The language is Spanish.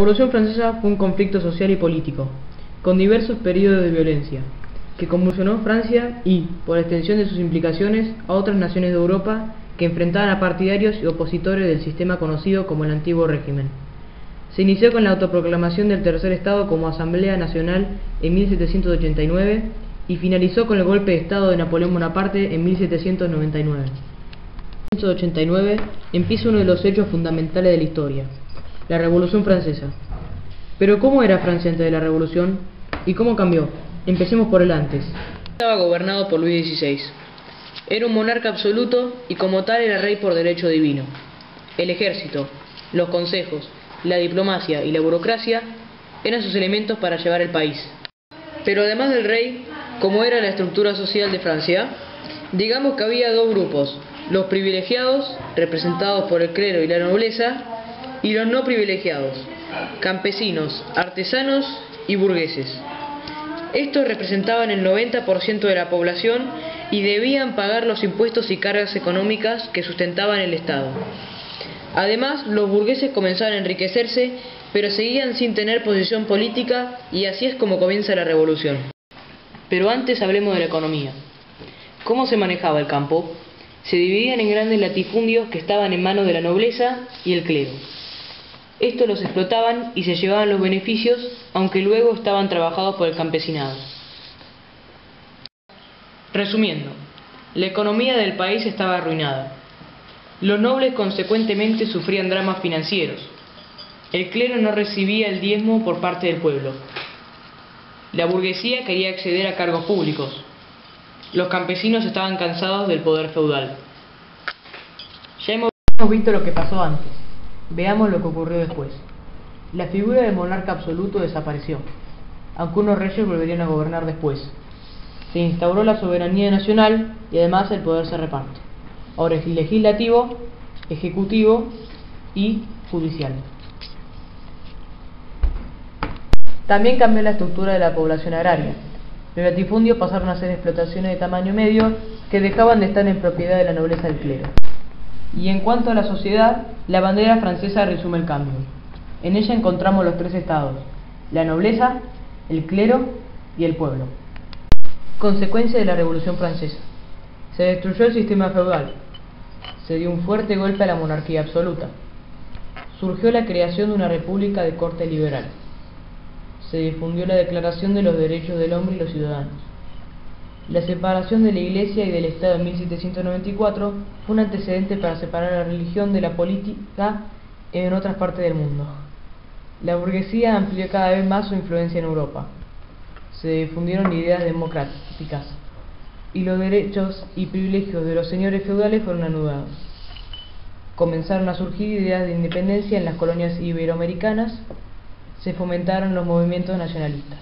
Revolución Francesa fue un conflicto social y político, con diversos periodos de violencia, que convulsionó Francia y, por extensión de sus implicaciones, a otras naciones de Europa que enfrentaban a partidarios y opositores del sistema conocido como el Antiguo Régimen. Se inició con la autoproclamación del Tercer Estado como Asamblea Nacional en 1789 y finalizó con el golpe de Estado de Napoleón Bonaparte en 1799. En 1789 empieza uno de los hechos fundamentales de la historia, la Revolución Francesa. Pero ¿cómo era Francia antes de la Revolución? ¿Y cómo cambió? Empecemos por el antes. Estaba gobernado por Luis XVI. Era un monarca absoluto y como tal era rey por derecho divino. El ejército, los consejos, la diplomacia y la burocracia eran sus elementos para llevar el país. Pero además del rey, como era la estructura social de Francia, digamos que había dos grupos: los privilegiados, representados por el clero y la nobleza, y los no privilegiados, campesinos, artesanos y burgueses. Estos representaban el 90% de la población y debían pagar los impuestos y cargas económicas que sustentaban el Estado. Además, los burgueses comenzaban a enriquecerse, pero seguían sin tener posición política, y así es como comienza la revolución. Pero antes hablemos de la economía. ¿Cómo se manejaba el campo? Se dividían en grandes latifundios que estaban en manos de la nobleza y el clero. Estos los explotaban y se llevaban los beneficios, aunque luego estaban trabajados por el campesinado. Resumiendo, la economía del país estaba arruinada. Los nobles consecuentemente sufrían dramas financieros. El clero no recibía el diezmo por parte del pueblo. La burguesía quería acceder a cargos públicos. Los campesinos estaban cansados del poder feudal. Ya hemos visto lo que pasó antes. Veamos lo que ocurrió después. La figura del monarca absoluto desapareció, aunque unos reyes volverían a gobernar después. Se instauró la soberanía nacional y además el poder se reparte. Ahora es legislativo, ejecutivo y judicial. También cambió la estructura de la población agraria. Los latifundios pasaron a ser explotaciones de tamaño medio que dejaban de estar en propiedad de la nobleza del clero. Y en cuanto a la sociedad, la bandera francesa resume el cambio. En ella encontramos los tres estados: la nobleza, el clero y el pueblo. Consecuencia de la Revolución Francesa: se destruyó el sistema feudal, se dio un fuerte golpe a la monarquía absoluta, surgió la creación de una república de corte liberal, se difundió la Declaración de los Derechos del Hombre y los Ciudadanos. La separación de la Iglesia y del Estado en 1794 fue un antecedente para separar la religión de la política en otras partes del mundo. La burguesía amplió cada vez más su influencia en Europa. Se difundieron ideas democráticas y los derechos y privilegios de los señores feudales fueron anudados. Comenzaron a surgir ideas de independencia en las colonias iberoamericanas. Se fomentaron los movimientos nacionalistas.